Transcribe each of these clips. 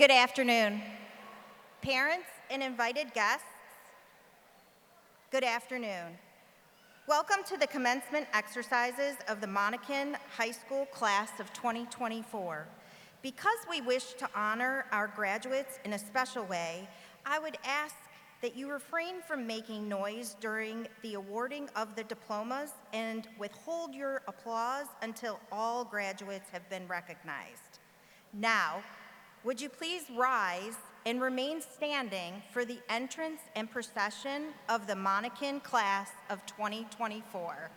Good afternoon. Parents and invited guests, good afternoon. Welcome to the commencement exercises of the Monacan High School class of 2024. Because we wish to honor our graduates in a special way, I would ask that you refrain from making noise during the awarding of the diplomas and withhold your applause until all graduates have been recognized. Now, would you please rise and remain standing for the entrance and procession of the Monacan class of 2024.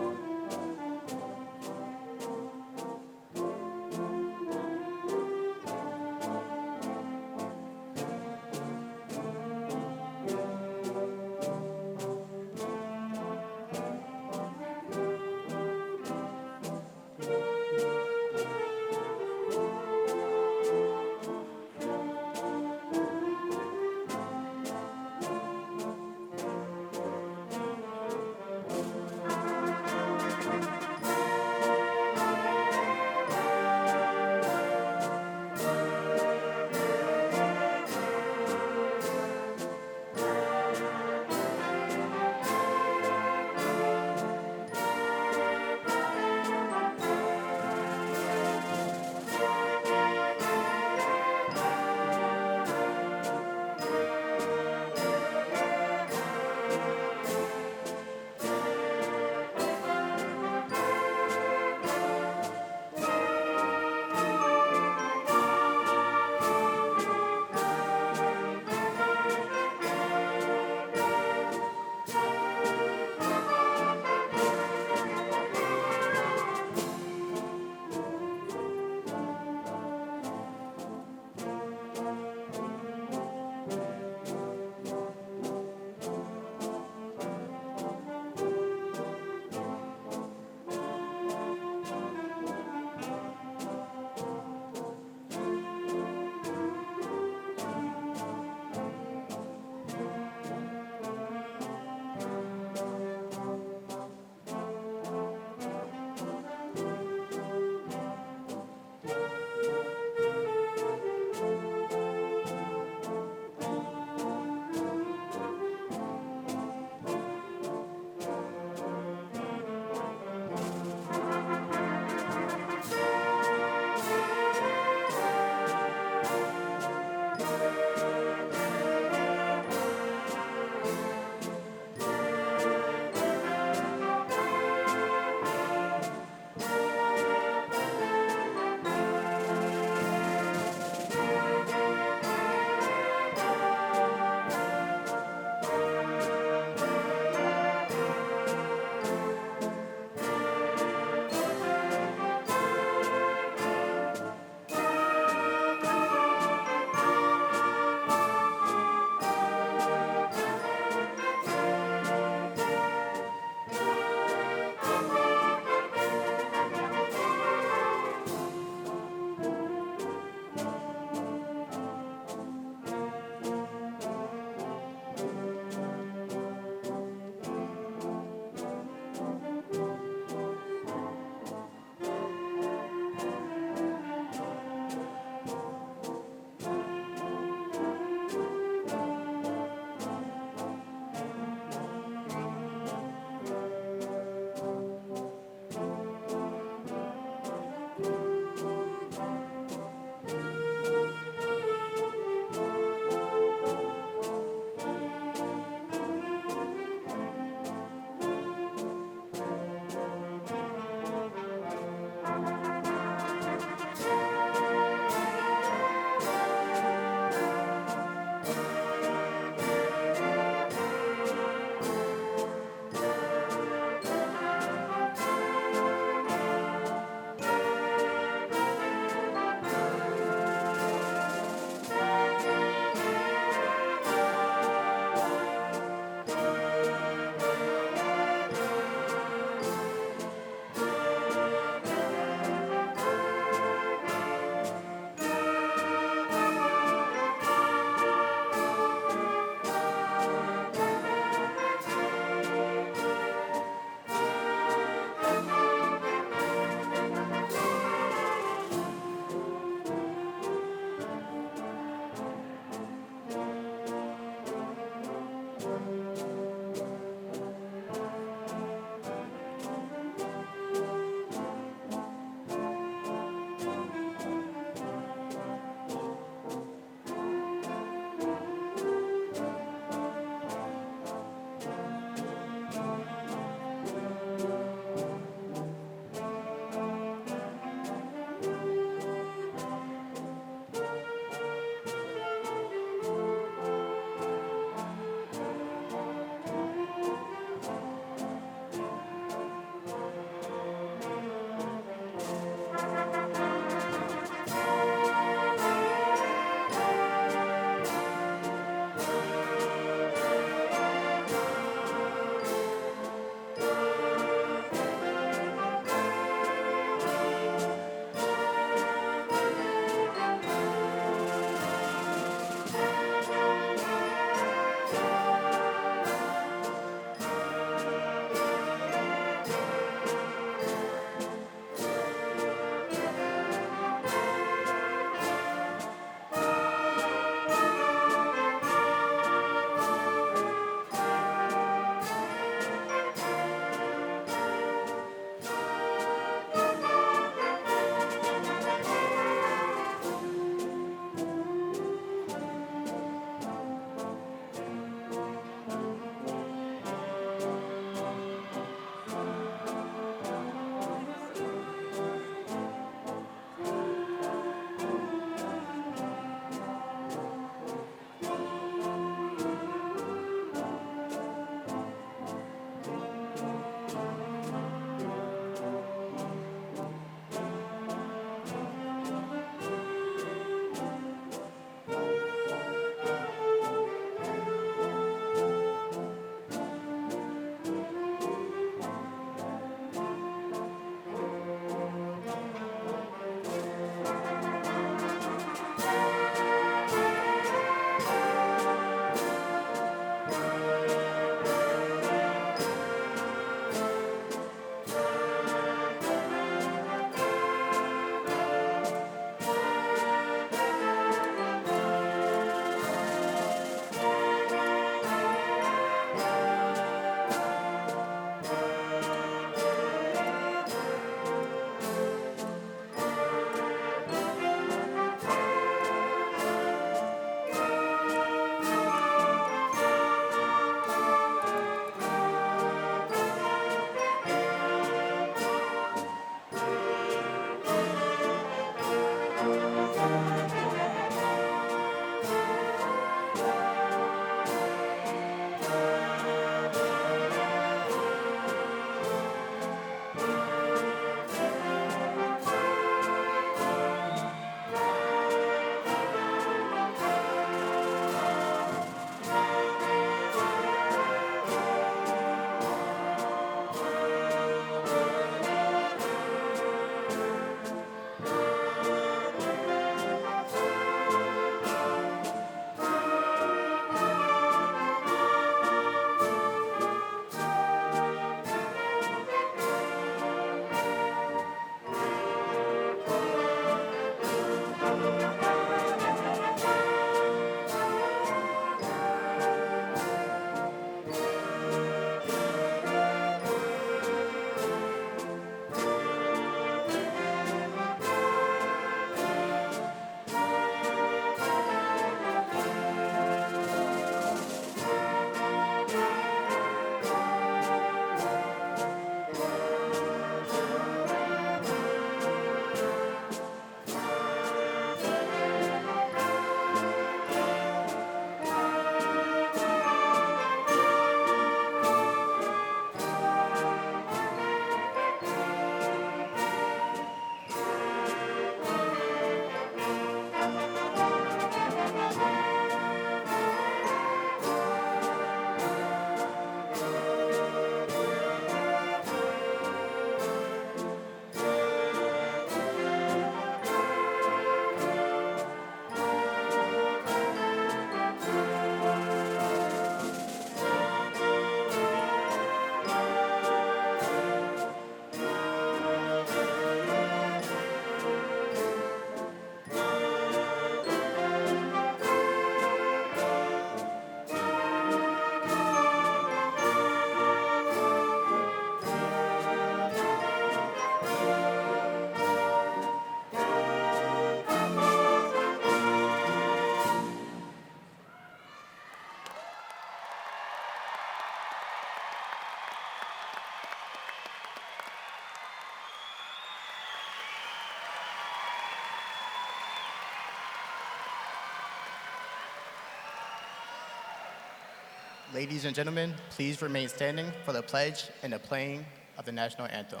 Ladies and gentlemen, please remain standing for the pledge and the playing of the national anthem.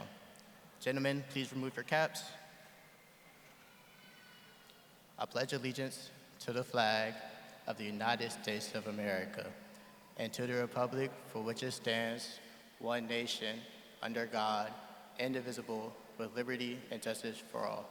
Gentlemen, please remove your caps. I pledge allegiance to the flag of the United States of America and to the republic for which it stands, one nation, under God, indivisible, with liberty and justice for all.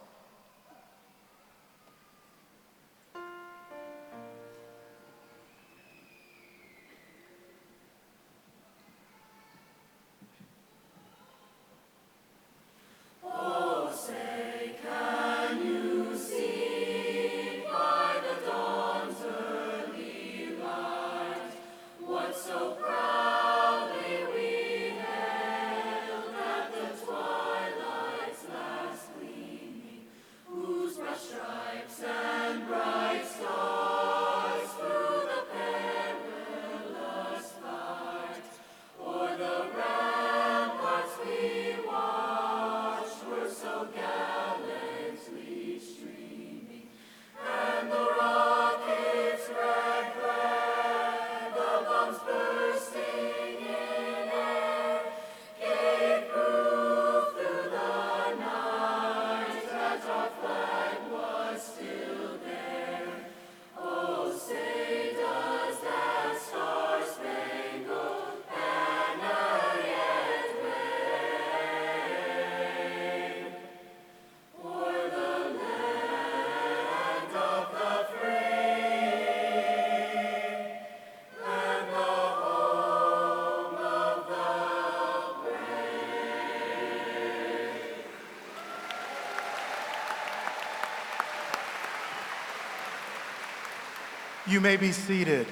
You may be seated.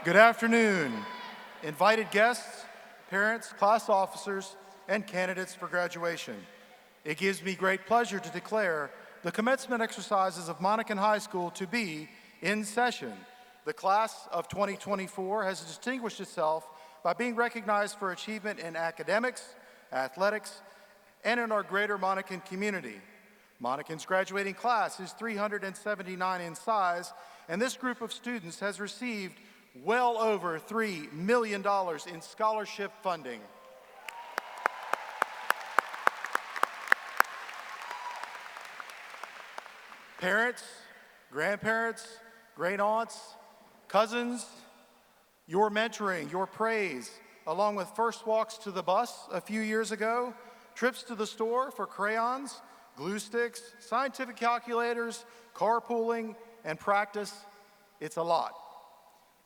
Good afternoon, invited guests, parents, class officers, and candidates for graduation. It gives me great pleasure to declare the commencement exercises of Monacan High School to be in session. The class of 2024 has distinguished itself by being recognized for achievement in academics, athletics, and in our greater Monacan community. Monacan's graduating class is 379 in size, and this group of students has received well over $3 million in scholarship funding. Parents, grandparents, great aunts, cousins, your mentoring, your praise, along with first walks to the bus a few years ago, trips to the store for crayons, glue sticks, scientific calculators, carpooling, and practice, it's a lot.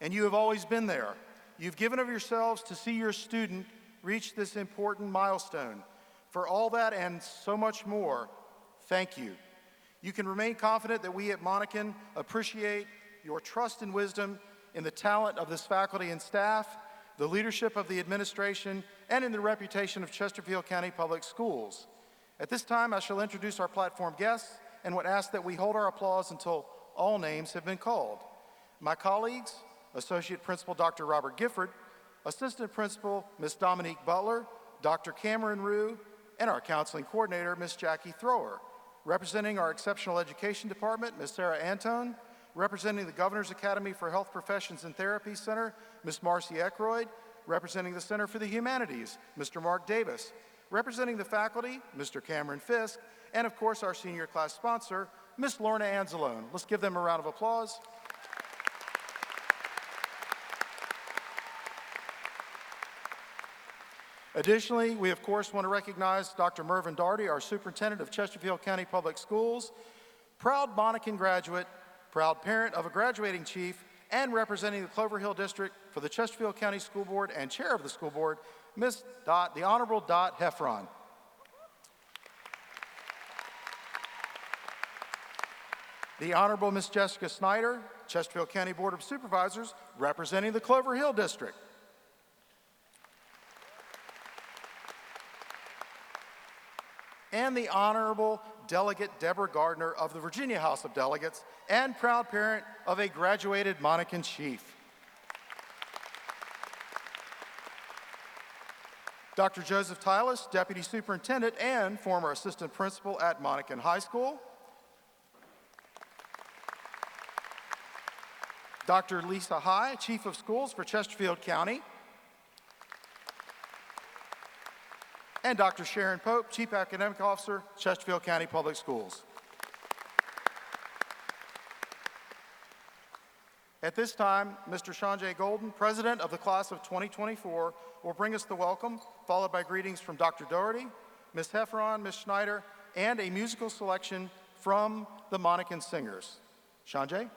And you have always been there. You've given of yourselves to see your student reach this important milestone. For all that and so much more, thank you. You can remain confident that we at Monacan appreciate your trust and wisdom in the talent of this faculty and staff, the leadership of the administration, and in the reputation of Chesterfield County Public Schools. At this time, I shall introduce our platform guests and would ask that we hold our applause until all names have been called. My colleagues, Associate Principal Dr. Robert Gifford, Assistant Principal Ms. Dominique Butler, Dr. Cameron Rue, and our Counseling Coordinator, Ms. Jackie Thrower. Representing our Exceptional Education Department, Ms. Sarah Antone. Representing the Governor's Academy for Health Professions and Therapy Center, Ms. Marcy Eckroyd. Representing the Center for the Humanities, Mr. Mark Davis. Representing the faculty, Mr. Cameron Fisk. And of course, our senior class sponsor, Miss Lorna Anzalone. Let's give them a round of applause. Additionally, we of course want to recognize Dr. Mervyn Daugherty, our Superintendent of Chesterfield County Public Schools, proud Monacan graduate, proud parent of a graduating chief, and representing the Clover Hill District for the Chesterfield County School Board and Chair of the School Board, Ms. Dot, the Honorable Dot Heffron. The Honorable Ms. Jessica Snyder, Chesterfield County Board of Supervisors, representing the Clover Hill District. And the Honorable Delegate Deborah Gardner of the Virginia House of Delegates and proud parent of a graduated Monacan chief. Dr. Joseph Tylis, Deputy Superintendent and former Assistant Principal at Monacan High School. Dr. Lisa High, Chief of Schools for Chesterfield County. And Dr. Sharon Pope, Chief Academic Officer, Chesterfield County Public Schools. At this time, Mr. Sean J. Golden, President of the Class of 2024, will bring us the welcome, followed by greetings from Dr. Doherty, Ms. Heffron, Ms. Schneider, and a musical selection from the Monacan Singers. Sean J.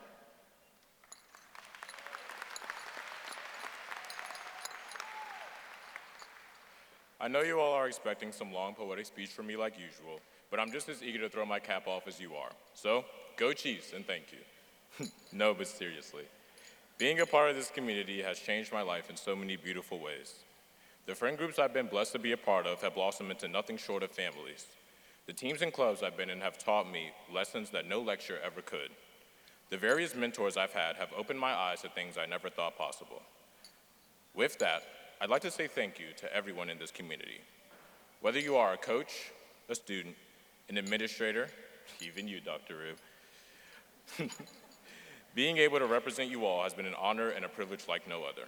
I know you all are expecting some long poetic speech from me like usual, but I'm just as eager to throw my cap off as you are. So, go Chiefs and thank you. No, but seriously. Being a part of this community has changed my life in so many beautiful ways. The friend groups I've been blessed to be a part of have blossomed into nothing short of families. The teams and clubs I've been in have taught me lessons that no lecture ever could. The various mentors I've had have opened my eyes to things I never thought possible. With that, I'd like to say thank you to everyone in this community. Whether you are a coach, a student, an administrator, even you, Dr. Rube, being able to represent you all has been an honor and a privilege like no other.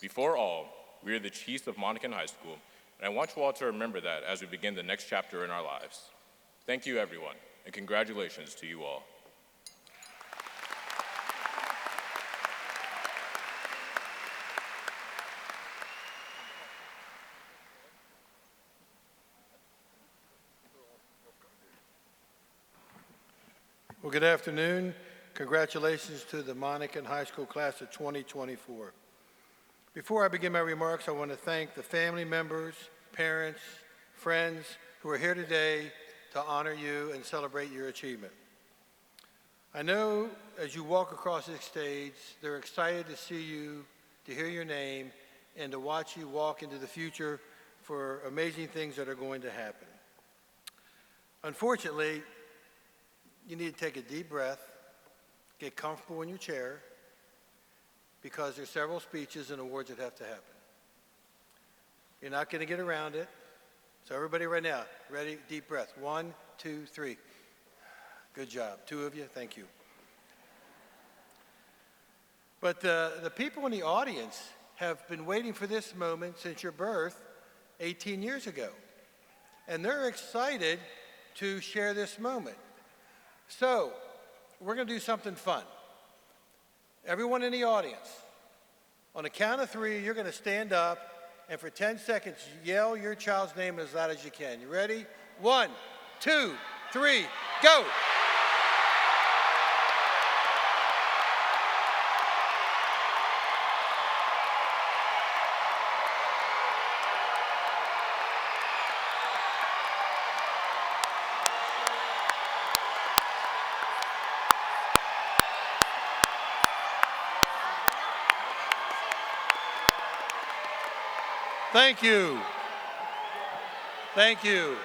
Before all, we are the Chiefs of Monacan High School, and I want you all to remember that as we begin the next chapter in our lives. Thank you, everyone, and congratulations to you all. Well, good afternoon. Congratulations to the Monacan High School class of 2024. Before I begin my remarks, I want to thank the family members, parents, friends who are here today to honor you and celebrate your achievement. I know as you walk across this stage, they're excited to see you, to hear your name, and to watch you walk into the future for amazing things that are going to happen. Unfortunately, you need to take a deep breath, get comfortable in your chair, because there's several speeches and awards that have to happen. You're not going to get around it. So everybody right now, ready, deep breath. 1, 2, 3. Good job. 2 of you, thank you. But the people in the audience have been waiting for this moment since your birth 18 years ago. And they're excited to share this moment. So, we're going to do something fun. Everyone in the audience, on the count of 3, you're going to stand up and for 10 seconds yell your child's name as loud as you can. You ready? 1, 2, 3, go! Thank you. Thank you.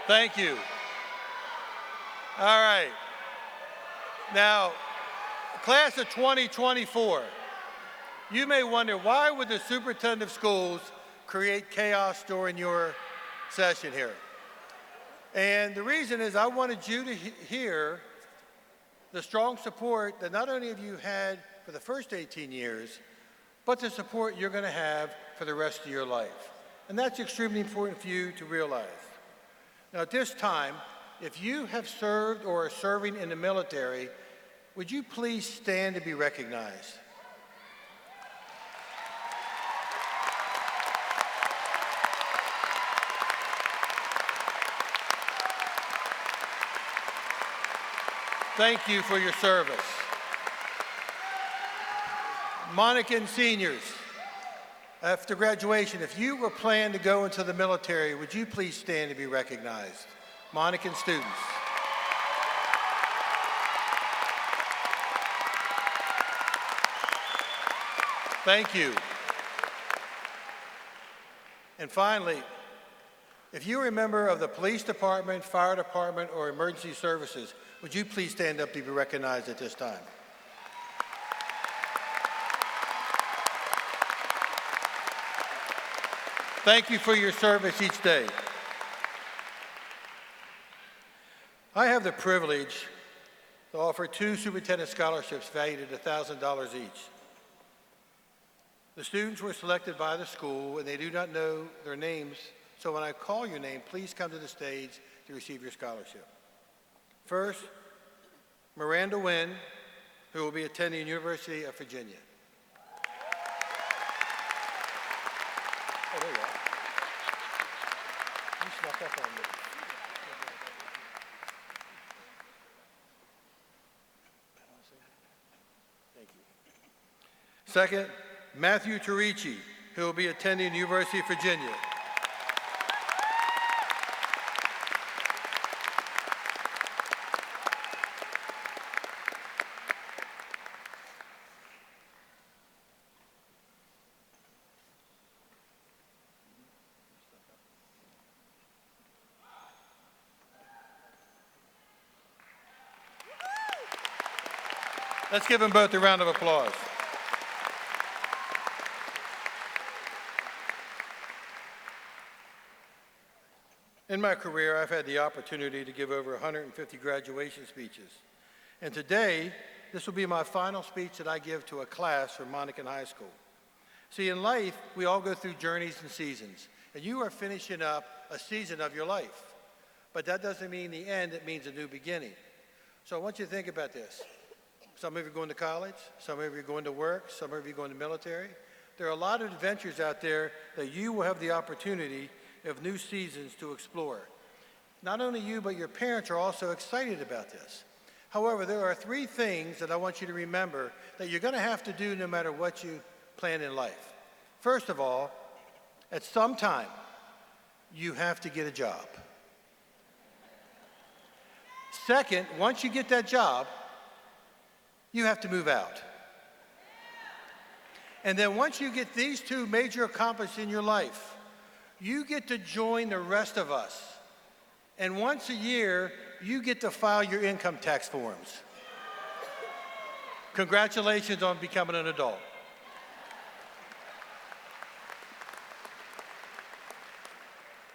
Thank you. All right. Now, class of 2024, you may wonder, why would the superintendent of schools create chaos during your session here? And the reason is I wanted you to hear the strong support that not only have you had for the first 18 years, but the support you're going to have for the rest of your life. And that's extremely important for you to realize. Now at this time, if you have served or are serving in the military, would you please stand to be recognized? Thank you for your service. Monacan seniors, after graduation, if you were planning to go into the military, would you please stand to be recognized? Monacan students. Thank you. And finally, if you are a member of the police department, fire department, or emergency services, would you please stand up to be recognized at this time? Thank you for your service each day. I have the privilege to offer 2 superintendent scholarships valued at $1,000 each. The students were selected by the school and they do not know their names, so when I call your name, please come to the stage to receive your scholarship. First, Miranda Wynn, who will be attending the University of Virginia. Oh, there you are. You snuck up on me. Thank you. Second, Matthew Tarici, who will be attending the University of Virginia. Let's give them both a round of applause. In my career, I've had the opportunity to give over 150 graduation speeches. And today, this will be my final speech that I give to a class from Monacan High School. See, in life, we all go through journeys and seasons, and you are finishing up a season of your life. But that doesn't mean the end, it means a new beginning. So I want you to think about this. Some of you are going to college, some of you are going to work, some of you are going to military. There are a lot of adventures out there that you will have the opportunity of new seasons to explore. Not only you, but your parents are also excited about this. However, there are 3 things that I want you to remember that you're going to have to do no matter what you plan in life. First of all, at some time, you have to get a job. Second, once you get that job, you have to move out. And then once you get these 2 major accomplishments in your life, you get to join the rest of us. And once a year, you get to file your income tax forms. Congratulations on becoming an adult.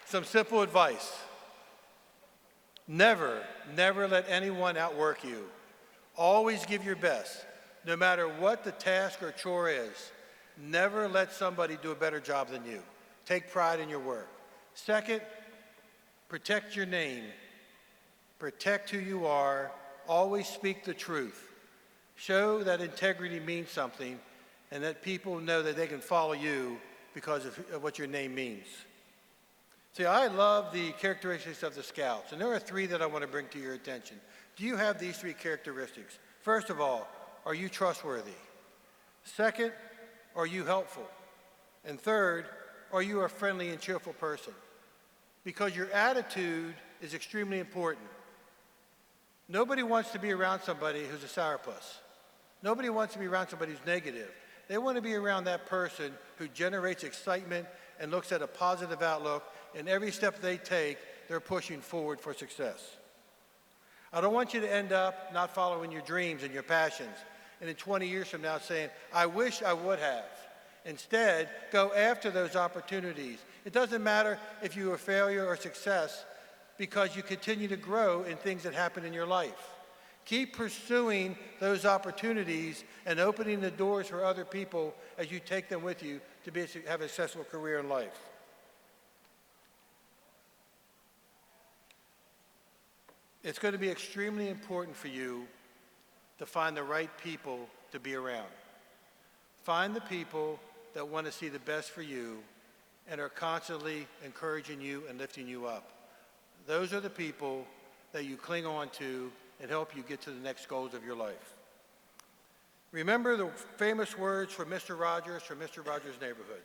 Some simple advice. Never let anyone outwork you. Always give your best, no matter what the task or chore is. Never let somebody do a better job than you. Take pride in your work. Second, protect your name. Protect who you are. Always speak the truth. Show that integrity means something and that people know that they can follow you because of what your name means. See, I love the characteristics of the Scouts, and there are 3 that I want to bring to your attention. Do you have these 3 characteristics? First of all, are you trustworthy? Second, are you helpful? And third, are you a friendly and cheerful person? Because your attitude is extremely important. Nobody wants to be around somebody who's a sourpuss. Nobody wants to be around somebody who's negative. They want to be around that person who generates excitement and looks at a positive outlook, and every step they take, they're pushing forward for success. I don't want you to end up not following your dreams and your passions, and in 20 years from now saying, I wish I would have. Instead, go after those opportunities. It doesn't matter if you're a failure or success, because you continue to grow in things that happen in your life. Keep pursuing those opportunities and opening the doors for other people as you take them with you to have a successful career in life. It's going to be extremely important for you to find the right people to be around. Find the people that want to see the best for you and are constantly encouraging you and lifting you up. Those are the people that you cling on to and help you get to the next goals of your life. Remember the famous words from Mr. Rogers Neighborhood.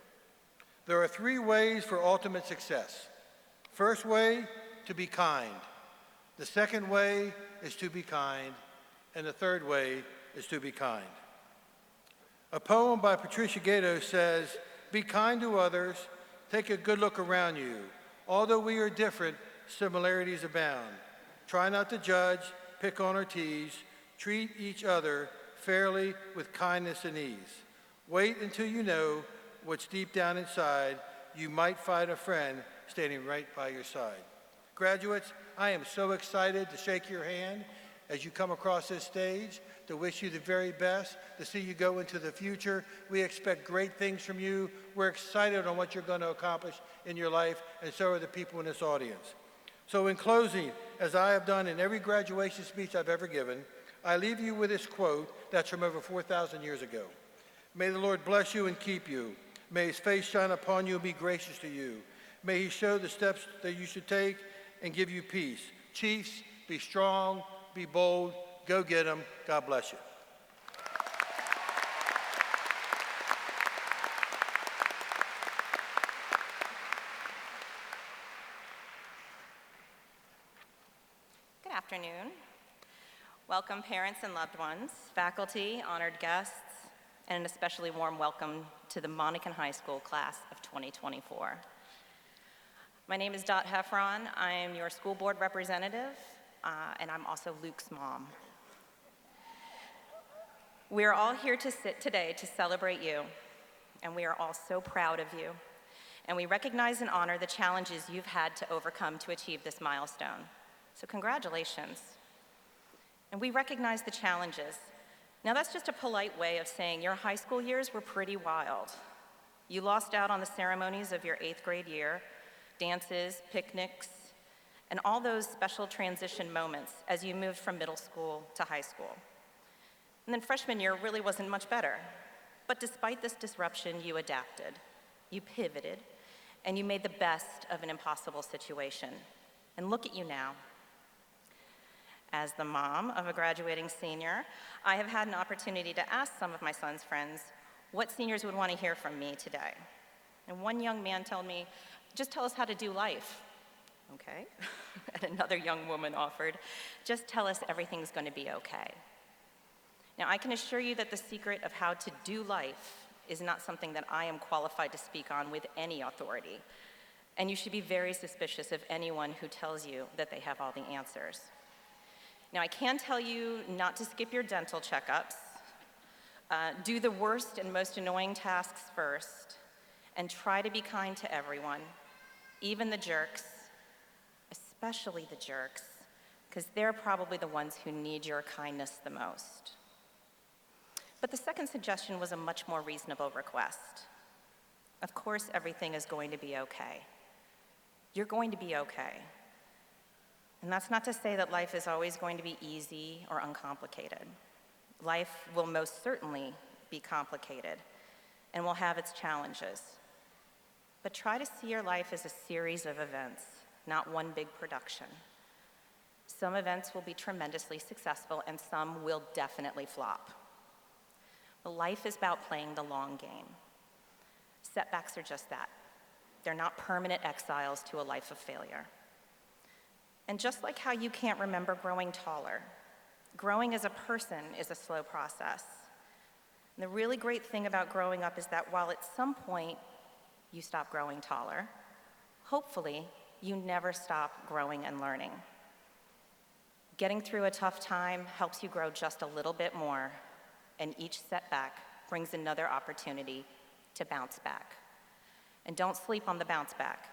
There are 3 ways for ultimate success. First way, to be kind. The second way is to be kind. And the third way is to be kind. A poem by Patricia Gato says, "Be kind to others, take a good look around you. Although we are different, similarities abound. Try not to judge, pick on or tease, treat each other fairly with kindness and ease. Wait until you know what's deep down inside. You might find a friend standing right by your side." Graduates, I am so excited to shake your hand as you come across this stage, to wish you the very best, to see you go into the future. We expect great things from you. We're excited on what you're going to accomplish in your life, and so are the people in this audience. So in closing, as I have done in every graduation speech I've ever given, I leave you with this quote that's from over 4,000 years ago. "May the Lord bless you and keep you. May his face shine upon you and be gracious to you. May he show the steps that you should take and give you peace. Chiefs, be strong, be bold, go get them. God bless you." Good afternoon. Welcome parents and loved ones, faculty, honored guests, and an especially warm welcome to the Monacan High School class of 2024. My name is Dot Heffron. I am your school board representative, and I'm also Luke's mom. We are all here today to celebrate you, and we are all so proud of you. And we recognize and honor the challenges you've had to overcome to achieve this milestone. So congratulations. And we recognize the challenges. Now that's just a polite way of saying your high school years were pretty wild. You lost out on the ceremonies of your 8th grade year, dances, picnics, and all those special transition moments as you moved from middle school to high school. And then freshman year really wasn't much better. But despite this disruption, you adapted, you pivoted, and you made the best of an impossible situation. And look at you now. As the mom of a graduating senior, I have had an opportunity to ask some of my son's friends what seniors would want to hear from me today. And one young man told me, "Just tell us how to do life." Okay. And another young woman offered, "Just tell us everything's going to be okay." Now, I can assure you that the secret of how to do life is not something that I am qualified to speak on with any authority. And you should be very suspicious of anyone who tells you that they have all the answers. Now, I can tell you not to skip your dental checkups, do the worst and most annoying tasks first, and try to be kind to everyone, even the jerks, especially the jerks, because they're probably the ones who need your kindness the most. But the second suggestion was a much more reasonable request. Of course, everything is going to be okay. You're going to be okay. And that's not to say that life is always going to be easy or uncomplicated. Life will most certainly be complicated and will have its challenges. But try to see your life as a series of events, not one big production. Some events will be tremendously successful and some will definitely flop. But life is about playing the long game. Setbacks are just that. They're not permanent exiles to a life of failure. And just like how you can't remember growing taller, growing as a person is a slow process. And the really great thing about growing up is that while at some point you stop growing taller, hopefully you never stop growing and learning. Getting through a tough time helps you grow just a little bit more, and each setback brings another opportunity to bounce back. And don't sleep on the bounce back.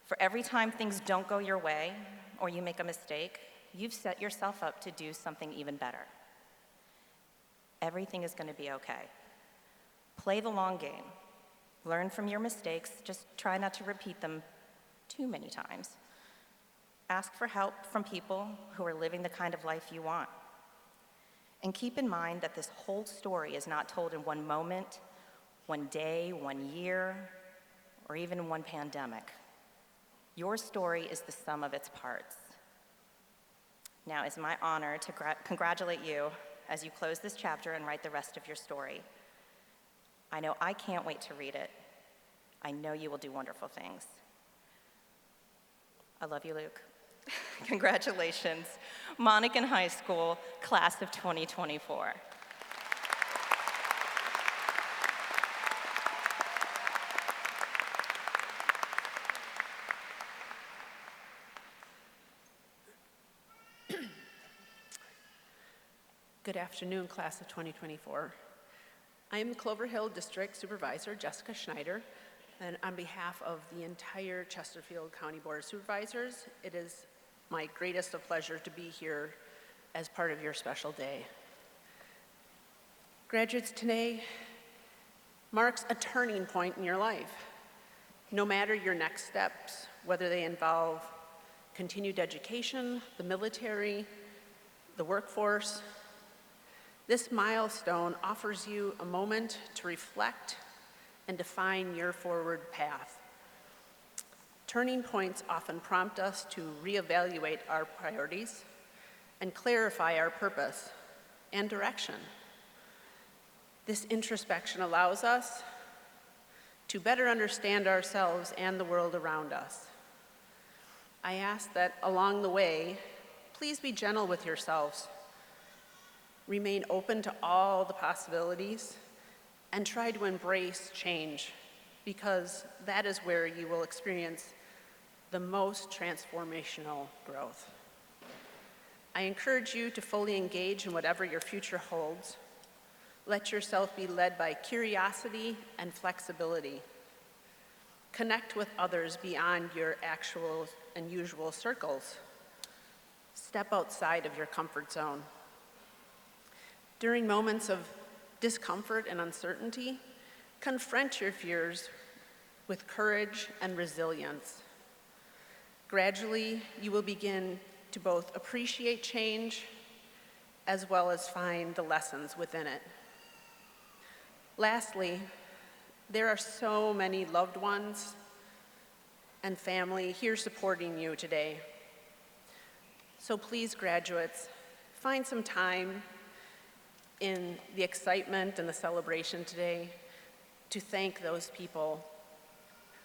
For every time things don't go your way or you make a mistake, you've set yourself up to do something even better. Everything is going to be okay. Play the long game. Learn from your mistakes. Just try not to repeat them too many times. Ask for help from people who are living the kind of life you want. And keep in mind that this whole story is not told in one moment, one day, 1 year, or even one pandemic. Your story is the sum of its parts. Now, it's my honor to congratulate you as you close this chapter and write the rest of your story. I know I can't wait to read it. I know you will do wonderful things. I love you, Luke. Congratulations, Monacan High School, class of 2024. Good afternoon, class of 2024. I am Clover Hill District Supervisor Jessica Schneider, and on behalf of the entire Chesterfield County Board of Supervisors, it is my greatest of pleasure to be here as part of your special day. Graduates, today marks a turning point in your life. No matter your next steps, whether they involve continued education, the military, the workforce, this milestone offers you a moment to reflect and define your forward path. Turning points often prompt us to reevaluate our priorities and clarify our purpose and direction. This introspection allows us to better understand ourselves and the world around us. I ask that along the way, please be gentle with yourselves. Remain open to all the possibilities and try to embrace change, because that is where you will experience the most transformational growth. I encourage you to fully engage in whatever your future holds. Let yourself be led by curiosity and flexibility. Connect with others beyond your actual and usual circles. Step outside of your comfort zone. During moments of discomfort and uncertainty, confront your fears with courage and resilience. Gradually, you will begin to both appreciate change as well as find the lessons within it. Lastly, there are so many loved ones and family here supporting you today. So please, graduates, find some time in the excitement and the celebration today to thank those people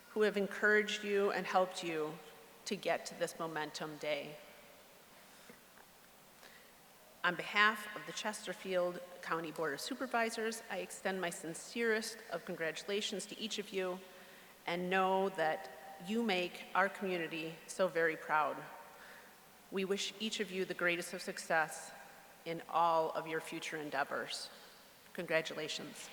who have encouraged you and helped you to get to this momentum day. On behalf of the Chesterfield County Board of Supervisors, I extend my sincerest of congratulations to each of you and know that you make our community so very proud. We wish each of you the greatest of success in all of your future endeavors. Congratulations.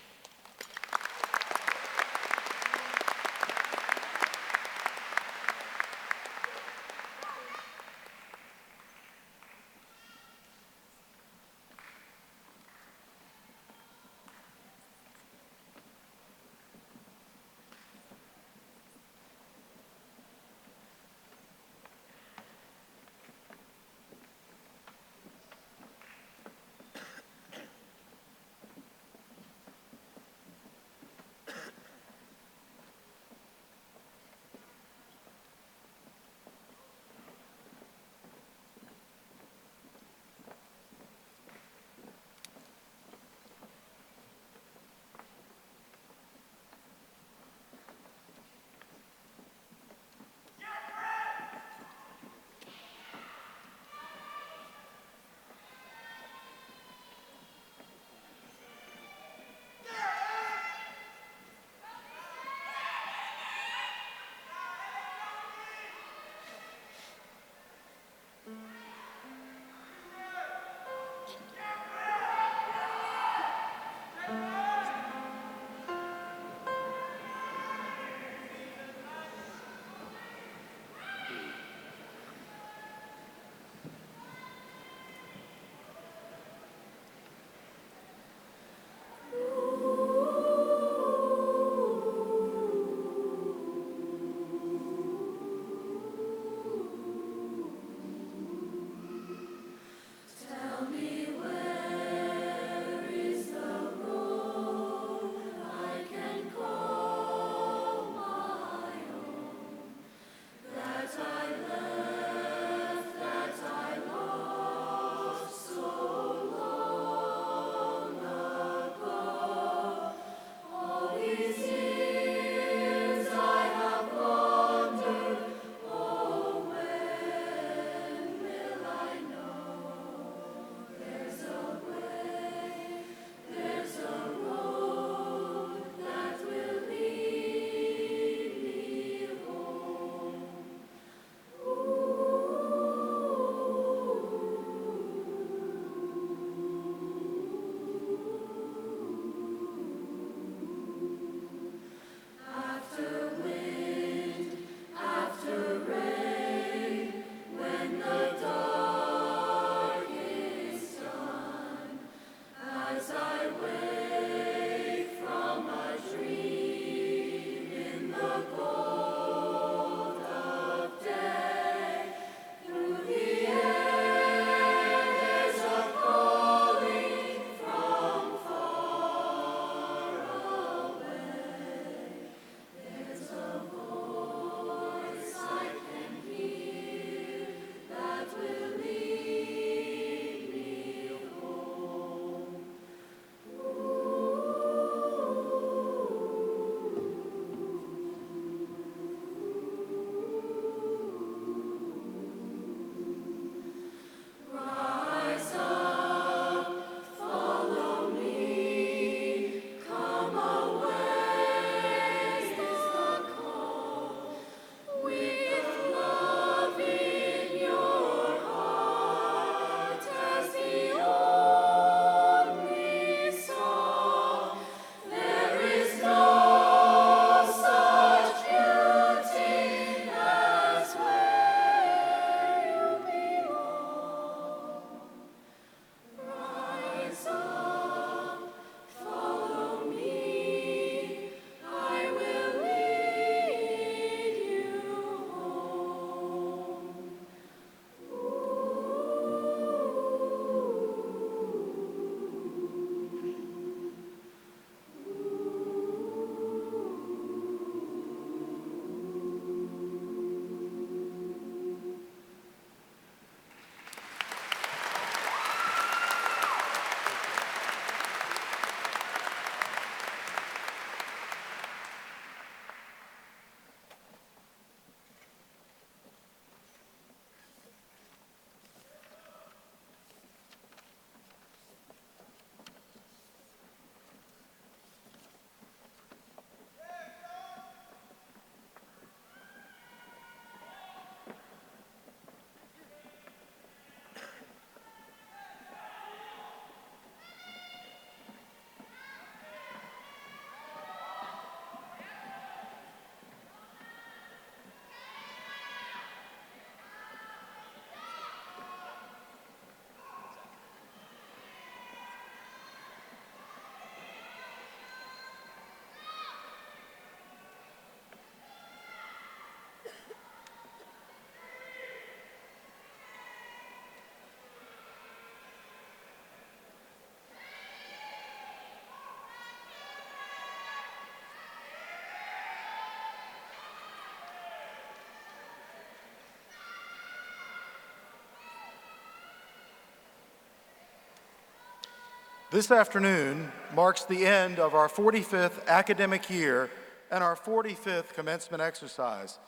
This afternoon marks the end of our 45th academic year and our 45th commencement exercise.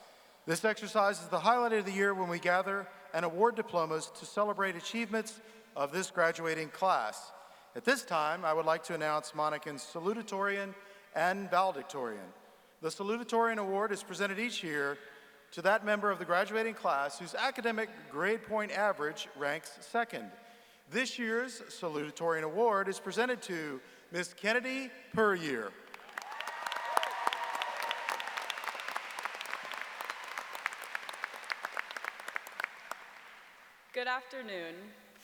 This exercise is the highlight of the year when we gather and award diplomas to celebrate achievements of this graduating class. At this time, I would like to announce Monacan's Salutatorian and Valedictorian. The Salutatorian Award is presented each year to that member of the graduating class whose academic grade point average ranks second. This year's Salutatorian Award is presented to Ms. Kennedy Puryear. Good afternoon,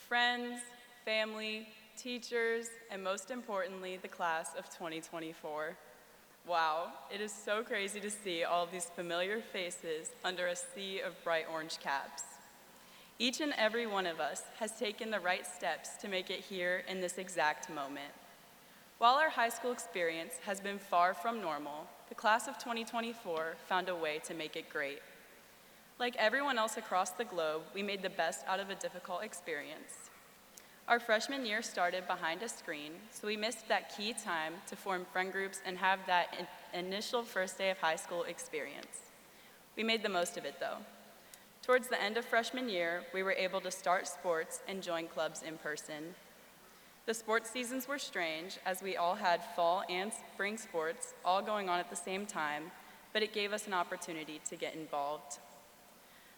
friends, family, teachers, and most importantly, the class of 2024. Wow, it is so crazy to see all of these familiar faces under a sea of bright orange caps. Each and every one of us has taken the right steps to make it here in this exact moment. While our high school experience has been far from normal, the class of 2024 found a way to make it great. Like everyone else across the globe, we made the best out of a difficult experience. Our freshman year started behind a screen, so we missed that key time to form friend groups and have that initial first day of high school experience. We made the most of it though. Towards the end of freshman year, we were able to start sports and join clubs in person. The sports seasons were strange as we all had fall and spring sports all going on at the same time, but it gave us an opportunity to get involved.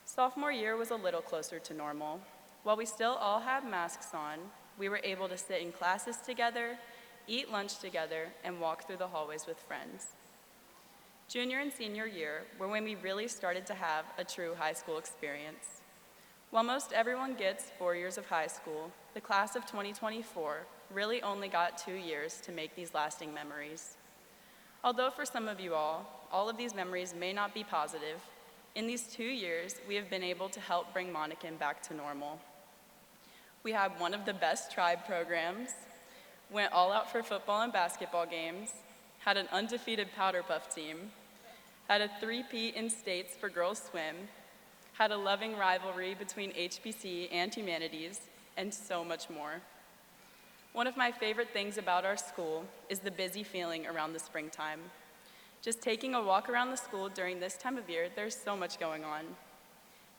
Sophomore year was a little closer to normal. While we still all had masks on, we were able to sit in classes together, eat lunch together, and walk through the hallways with friends. Junior and senior year were when we really started to have a true high school experience. While most everyone gets 4 years of high school, the class of 2024 really only got 2 years to make these lasting memories. Although for some of you all of these memories may not be positive, in these 2 years, we have been able to help bring Monacan back to normal. We had one of the best tribe programs, went all out for football and basketball games, had an undefeated powder puff team, had a 3-peat in states for girls swim, had a loving rivalry between HBC and humanities, and so much more. One of my favorite things about our school is the busy feeling around the springtime. Just taking a walk around the school during this time of year, there's so much going on.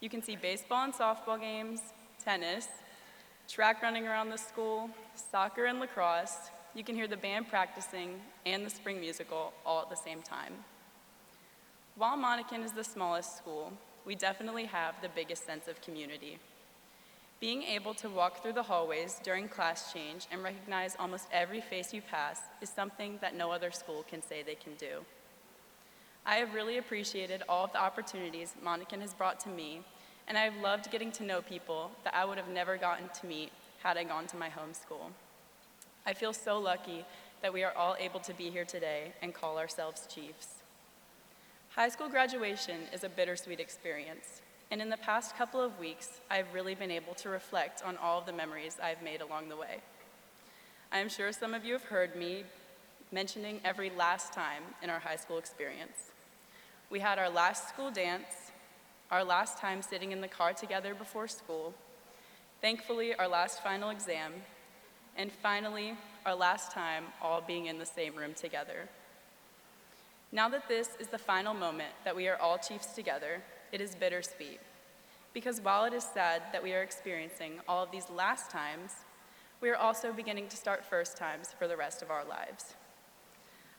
You can see baseball and softball games, tennis, track running around the school, soccer and lacrosse. You can hear the band practicing and the spring musical all at the same time. While Monacan is the smallest school, we definitely have the biggest sense of community. Being able to walk through the hallways during class change and recognize almost every face you pass is something that no other school can say they can do. I have really appreciated all of the opportunities Monacan has brought to me, and I have loved getting to know people that I would have never gotten to meet had I gone to my home school. I feel so lucky that we are all able to be here today and call ourselves Chiefs. High school graduation is a bittersweet experience, and in the past couple of weeks, I've really been able to reflect on all of the memories I've made along the way. I am sure some of you have heard me mentioning every last time in our high school experience. We had our last school dance, our last time sitting in the car together before school, thankfully our last final exam, and finally our last time all being in the same room together. Now that this is the final moment that we are all Chiefs together, it is bittersweet, because while it is sad that we are experiencing all of these last times, we are also beginning to start first times for the rest of our lives.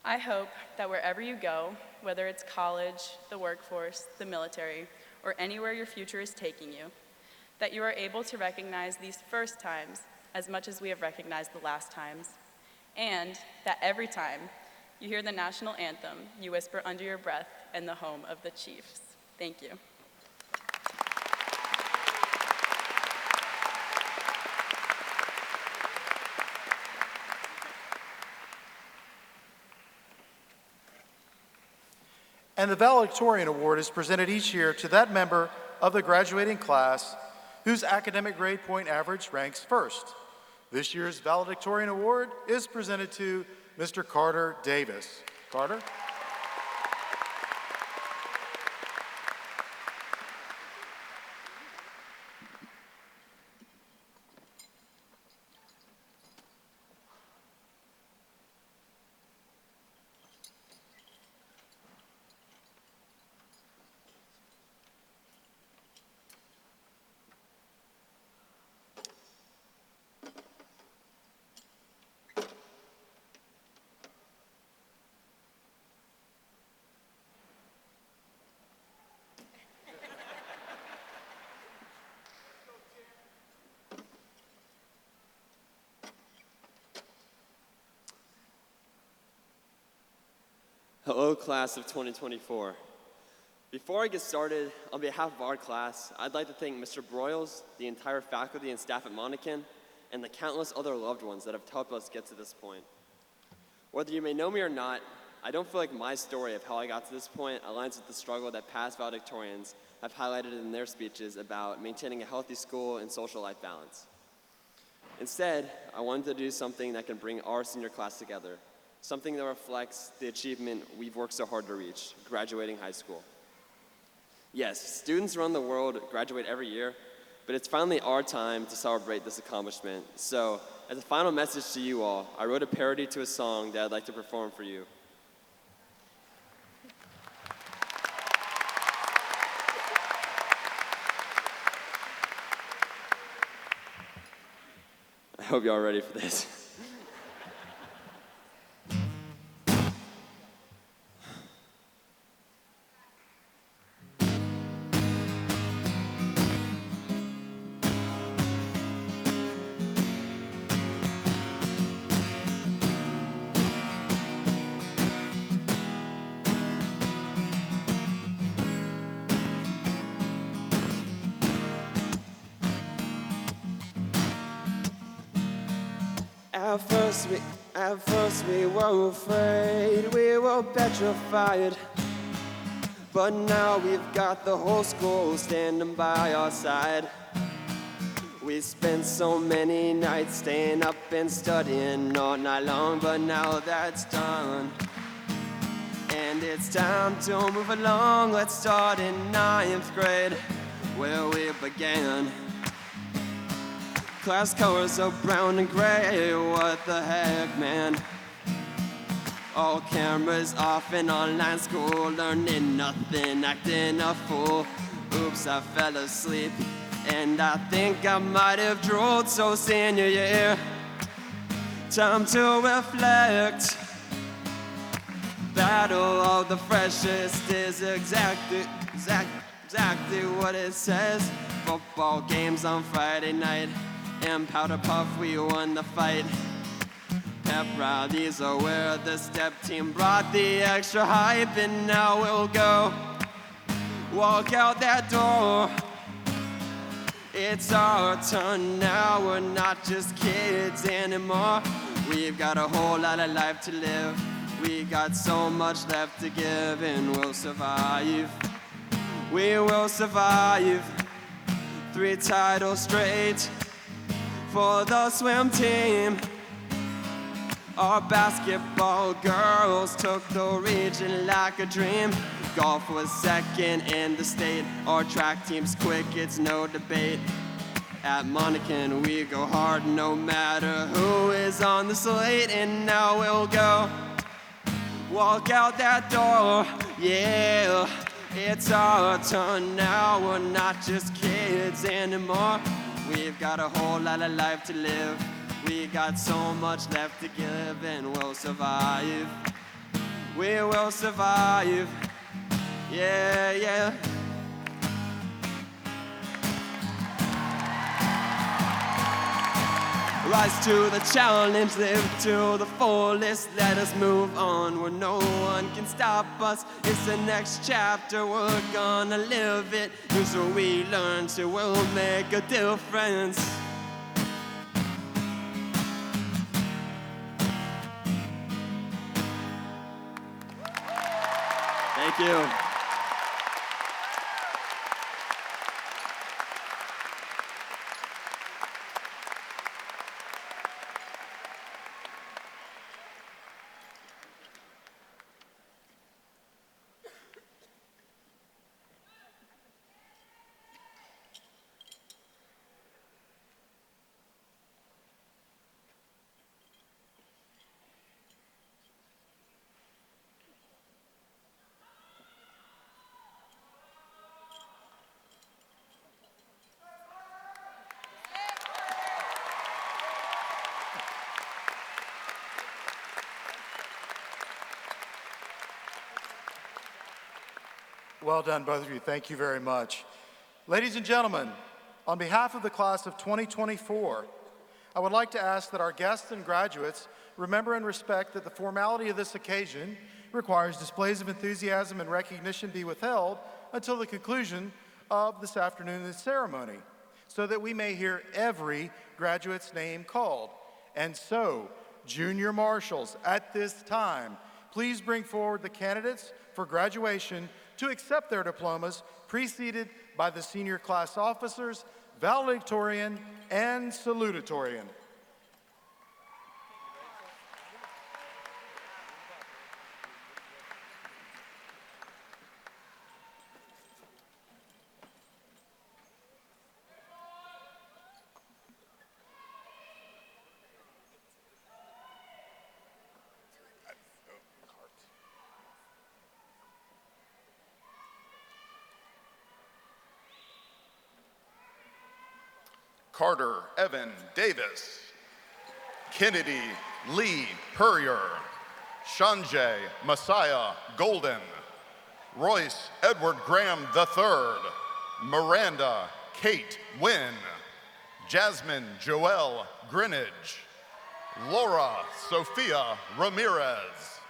I hope that wherever you go, whether it's college, the workforce, the military, or anywhere your future is taking you, that you are able to recognize these first times as much as we have recognized the last times, and that every time you hear the national anthem, you whisper under your breath, "In the home of the Chiefs." Thank you. And the Valedictorian Award is presented each year to that member of the graduating class whose academic grade point average ranks first. This year's Valedictorian Award is presented to Mr. Carter Davis. Carter? Hello, class of 2024. Before I get started, on behalf of our class, I'd like to thank Mr. Broyles, the entire faculty and staff at Monacan, and the countless other loved ones that have helped us get to this point. Whether you may know me or not, I don't feel like my story of how I got to this point aligns with the struggle that past valedictorians have highlighted in their speeches about maintaining a healthy school and social life balance. Instead, I wanted to do something that can bring our senior class together, something that reflects the achievement we've worked so hard to reach, graduating high school. Yes, students around the world graduate every year, but it's finally our time to celebrate this accomplishment. So, as a final message to you all, I wrote a parody to a song that I'd like to perform for you. I hope y'all are ready for this. At first we were afraid, we were petrified. But now we've got the whole school standing by our side. We spent so many nights staying up and studying all night long, but now that's done. And it's time to move along, let's start in 9th grade, where we began. Class colors are brown and gray, what the heck, man? All cameras off and online school, learning nothing, acting a fool. Oops, I fell asleep, and I think I might have drooled. So senior year, time to reflect. Battle of the freshest is exactly what it says. Football games on Friday night, and powder puff, we won the fight. Pep rallies are where the step team brought the extra hype, and now we'll go walk out that door. It's our turn now, we're not just kids anymore. We've got a whole lot of life to live, we got so much left to give, and we'll survive. We will survive 3 titles straight for the swim team. Our basketball girls took the region like a dream. Golf was second in the state. Our track team's quick, it's no debate. At Monacan we go hard no matter who is on the slate. And now we'll go walk out that door, yeah. It's our turn now, we're not just kids anymore. We've got a whole lot of life to live, we got so much left to give, and we'll survive. We will survive, yeah, yeah. Rise to the challenge, live to the fullest. Let us move on where no one can stop us. It's the next chapter, we're gonna live it. Here's what we learn, so we'll make a difference. Thank you. Well done, both of you. Thank you very much. Ladies and gentlemen, on behalf of the class of 2024, I would like to ask that our guests and graduates remember and respect that the formality of this occasion requires displays of enthusiasm and recognition be withheld until the conclusion of this afternoon's ceremony, so that we may hear every graduate's name called. And so, junior marshals, at this time, please bring forward the candidates for graduation to accept their diplomas, preceded by the senior class officers, valedictorian, and salutatorian. Carter Evan Davis, Kennedy Lee Purrier, Shanjay Messiah Golden, Royce Edward Graham III, Miranda Kate Wynn, Jasmine Joelle Greenidge, Laura Sophia Ramirez.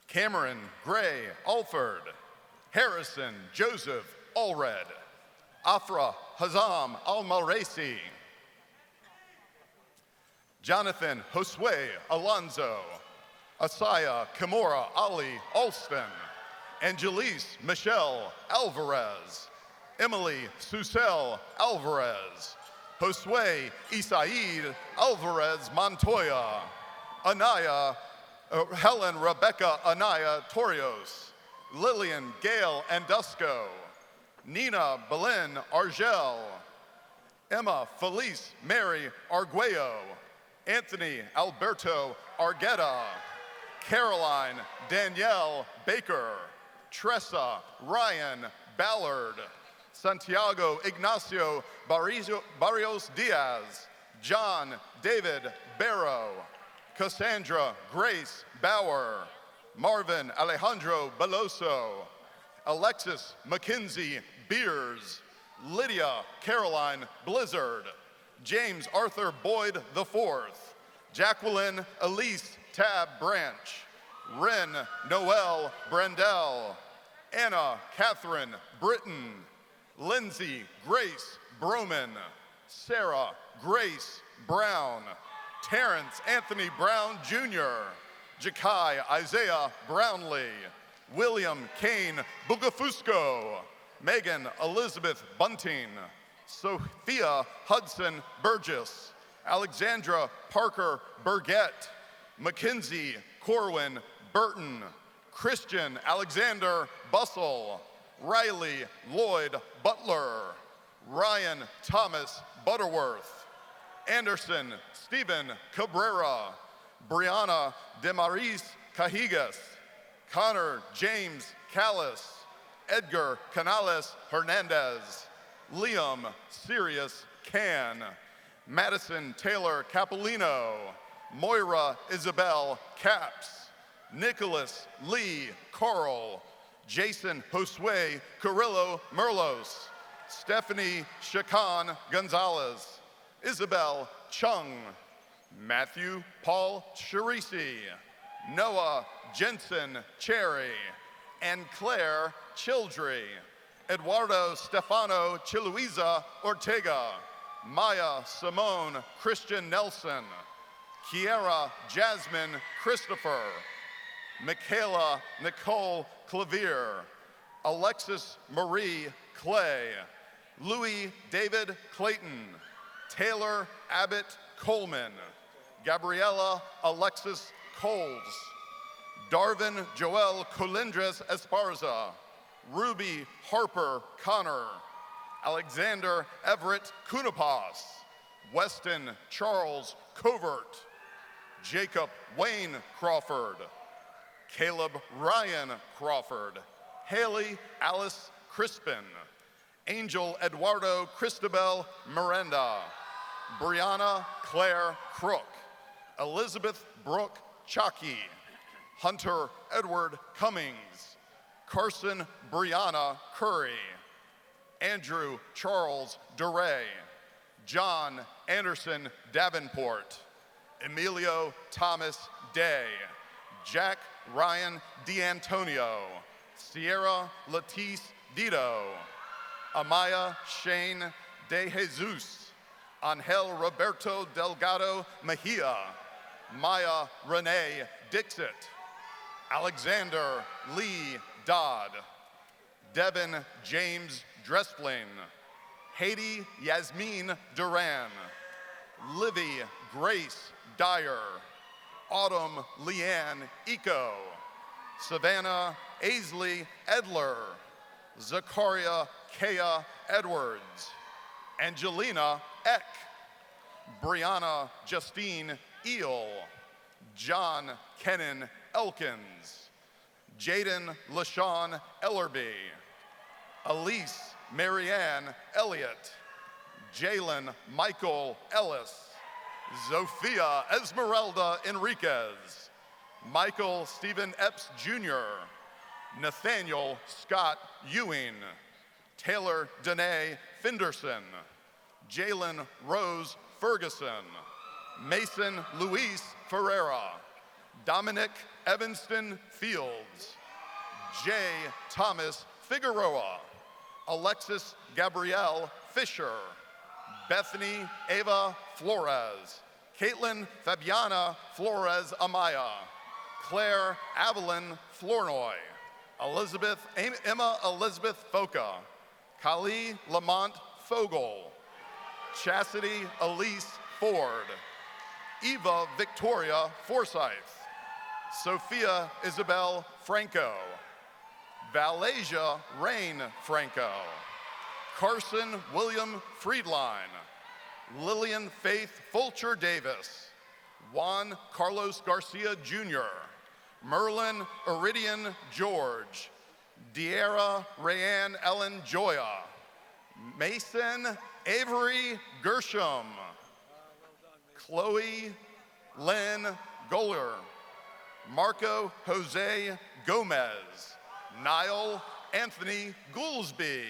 Cameron Gray Alford, Harrison Joseph Allred, Afra Hazam Al-Malresi, Jonathan Josue Alonzo, Asaya Kimura Ali Alston, Angelise Michelle Alvarez, Emily Susel Alvarez, Josue Isaid Alvarez Montoya, Helen Rebecca Anaya Torrios, Lillian Gail Andusco, Nina Belen Argel, Emma Felice Mary Arguello, Anthony Alberto Argueta, Caroline Danielle Baker, Tressa Ryan Ballard, Santiago Ignacio Barrios Diaz, John David Barrow, Cassandra Grace Bauer, Marvin Alejandro Beloso, Alexis Mackenzie Beers, Lydia Caroline Blizzard, James Arthur Boyd IV, Jacqueline Elise Tab Branch, Ren Noel Brandell, Anna Catherine Britton, Lindsay Grace Broman, Sarah Grace Brown, Terrence Anthony Brown Jr., Jakai Isaiah Brownlee, William Kane Bugafusco, Megan Elizabeth Bunting, Sophia Hudson Burgess, Alexandra Parker Burgett, Mackenzie Corwin Burton, Christian Alexander Bussell, Riley Lloyd Butler, Ryan Thomas Butterworth, Anderson Stephen Cabrera, Brianna Demaris Cajigas, Connor James Callis, Edgar Canales Hernandez, Liam Sirius Can, Madison Taylor Capolino, Moira Isabel Caps, Nicholas Lee Carl, Jason Josue Carrillo Merlos, Stephanie Shakan Gonzalez, Isabel Chung, Matthew Paul Charisi, Noah Jensen Cherry, and Claire Childry, Eduardo Stefano Chiluiza Ortega, Maya Simone Christian Nelson, Kiara Jasmine Christopher, Michaela Nicole Clavier, Alexis Marie Clay, Louis David Clayton, Taylor Abbott Coleman, Gabriella Alexis Coles, Darvin Joel Colindres Esparza, Ruby Harper Connor, Alexander Everett Kunapas, Weston Charles Covert, Jacob Wayne Crawford, Caleb Ryan Crawford, Haley Alice Crispin, Angel Eduardo Cristobal Miranda, Brianna Claire Crook, Elizabeth Brooke Chalky, Hunter Edward Cummings, Carson Brianna Curry, Andrew Charles DeRay, John Anderson Davenport, Emilio Thomas Day, Jack Ryan D'Antonio, Sierra Latice Dito, Amaya Shane De Jesus, Angel Roberto Delgado Mejia, Maya Renee Dixit, Alexander Lee Dodd, Devin James Drespling, Haiti Yasmin Duran, Livy Grace Dyer, Autumn Leanne Eco, Savannah Aisley Edler, Zakaria Kea Edwards, Angelina Eck, Brianna Justine Eel, John Kennan Elkins, Jaden LaShawn Ellerby, Elise Marianne Elliott, Jalen Michael Ellis, Zofia Esmeralda Enriquez, Michael Stephen Epps Jr., Nathaniel Scott Ewing, Taylor Danae Finderson, Jalen Rose Ferguson, Mason Luis Ferreira, Dominic Evanston Fields, J. Thomas Figueroa, Alexis Gabrielle Fisher, Bethany Ava Flores, Caitlin Fabiana Flores Amaya, Claire Evelyn Flournoy, Emma Elizabeth Foca, Kali Lamont Fogel, Chastity Elise Ford, Eva Victoria Forsyth, Sophia Isabel Franco, Valasia Rain Franco, Carson William Friedline, Lillian Faith Fulcher Davis, Juan Carlos Garcia Jr., Merlin Iridian George, Deara Rayanne Ellen Joya, Mason Avery Gershom, Chloe Lynn Goller, Marco Jose Gomez, Niall Anthony Goolsby,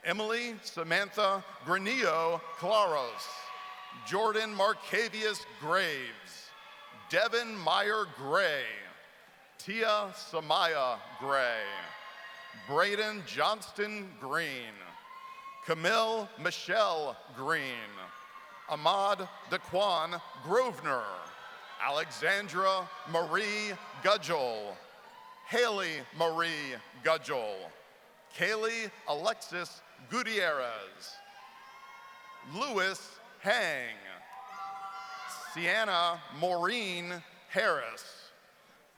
Emily Samantha Granillo Claros, Jordan Marcavius Graves, Devin Meyer Gray, Tia Samaya Gray, Braden Johnston Green, Camille Michelle Green, Ahmad Daquan Grosvenor, Alexandra Marie Gudgel, Haley Marie Gudgel, Kaylee Alexis Gutierrez, Louis Hang, Sienna Maureen Harris,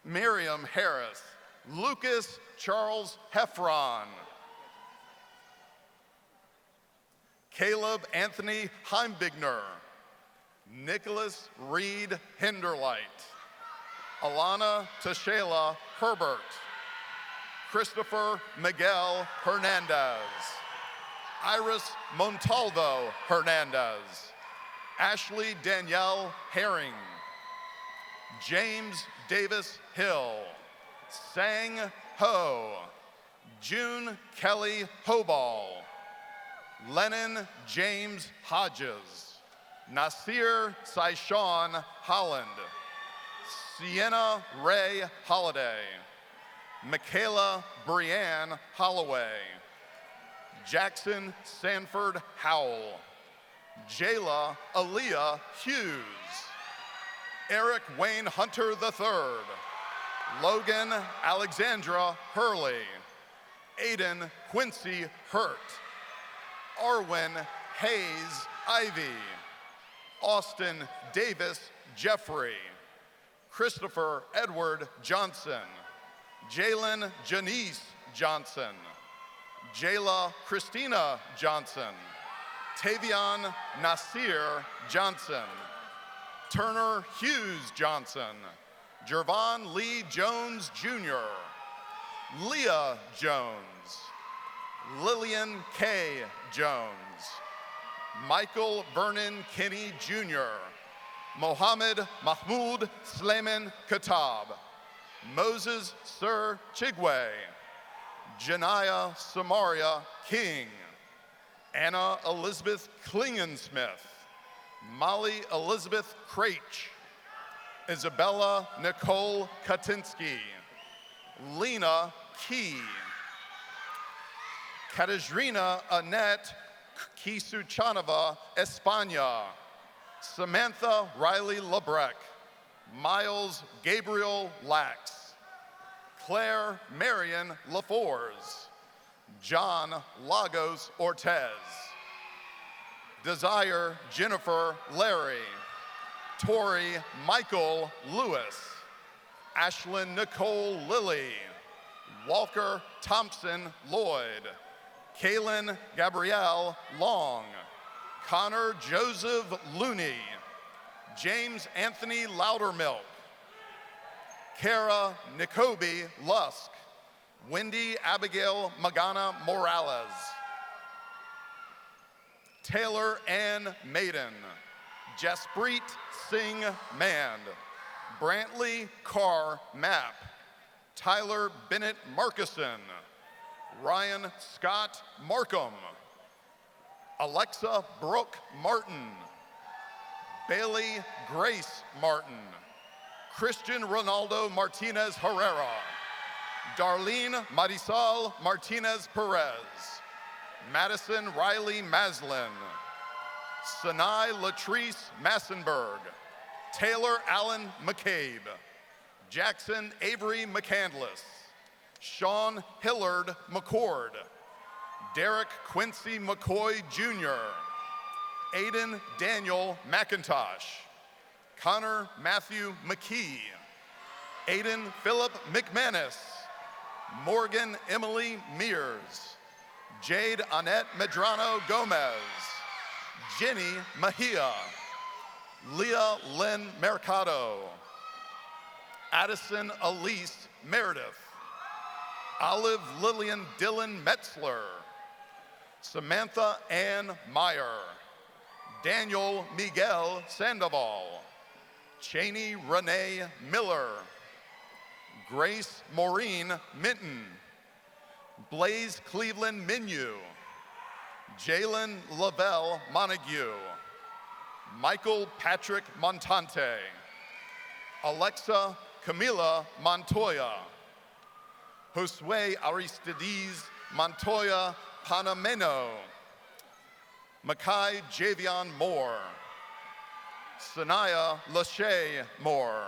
Miriam Harris, Lucas Charles Heffron, Caleb Anthony Heimbigner, Nicholas Reed Hinderlight, Alana Tashela Herbert, Christopher Miguel Hernandez, Iris Montalvo Hernandez, Ashley Danielle Herring, James Davis Hill, Sang Ho, June Kelly Hoball, Lennon James Hodges, Nasir Saishawn Holland, Sienna Ray Holiday, Michaela Brianne Holloway, Jackson Sanford Howell, Jayla Aaliyah Hughes, Eric Wayne Hunter III, Logan Alexandra Hurley, Aiden Quincy Hurt, Arwen Hayes Ivy, Austin Davis Jeffrey, Christopher Edward Johnson, Jalen Janice Johnson, Jayla Christina Johnson, Tavion Nasir Johnson, Turner Hughes Johnson, Jervon Lee Jones Jr., Leah Jones, Lillian K. Jones, Michael Vernon Kinney Jr., Mohammed Mahmoud Sleman Katab, Moses Sir Chigwe, Janaya Samaria King, Anna Elizabeth Klingensmith, Molly Elizabeth Craich, Isabella Nicole Katinsky, Lena Key, Katarzyna Annette Kisuchanova Espana, Samantha Riley Lebrecht, Miles Gabriel Lax, Claire Marion LaFors, John Lagos Ortez, Desire Jennifer Larry, Tori Michael Lewis, Ashlyn Nicole Lilly, Walker Thompson Lloyd, Kaylin Gabrielle Long, Connor Joseph Looney, James Anthony Loudermilk, Kara Nicobe Lusk, Wendy Abigail Magana Morales, Taylor Ann Maiden, Jasprit Singh Mand, Brantley Carr Mapp, Tyler Bennett Markison, Ryan Scott Markham, Alexa Brooke Martin, Bailey Grace Martin, Christian Ronaldo Martinez Herrera, Darlene Marisol Martinez Perez, Madison Riley Maslin, Sinai Latrice Massenberg, Taylor Allen McCabe, Jackson Avery McCandless, Sean Hillard McCord, Derek Quincy McCoy Jr., Aiden Daniel McIntosh, Connor Matthew McKee, Aiden Philip McManus, Morgan Emily Mears, Jade Annette Medrano Gomez, Jenny Mejia, Leah Lynn Mercado, Addison Elise Meredith, Olive Lillian Dylan Metzler, Samantha Ann Meyer, Daniel Miguel Sandoval, Cheney Renee Miller, Grace Maureen Minton, Blaze Cleveland Minu, Jalen Lavelle Montague, Michael Patrick Montante, Alexa Camila Montoya, Josue Aristides Montoya Panameno, Makai Javion Moore, Sanaya Lachey Moore,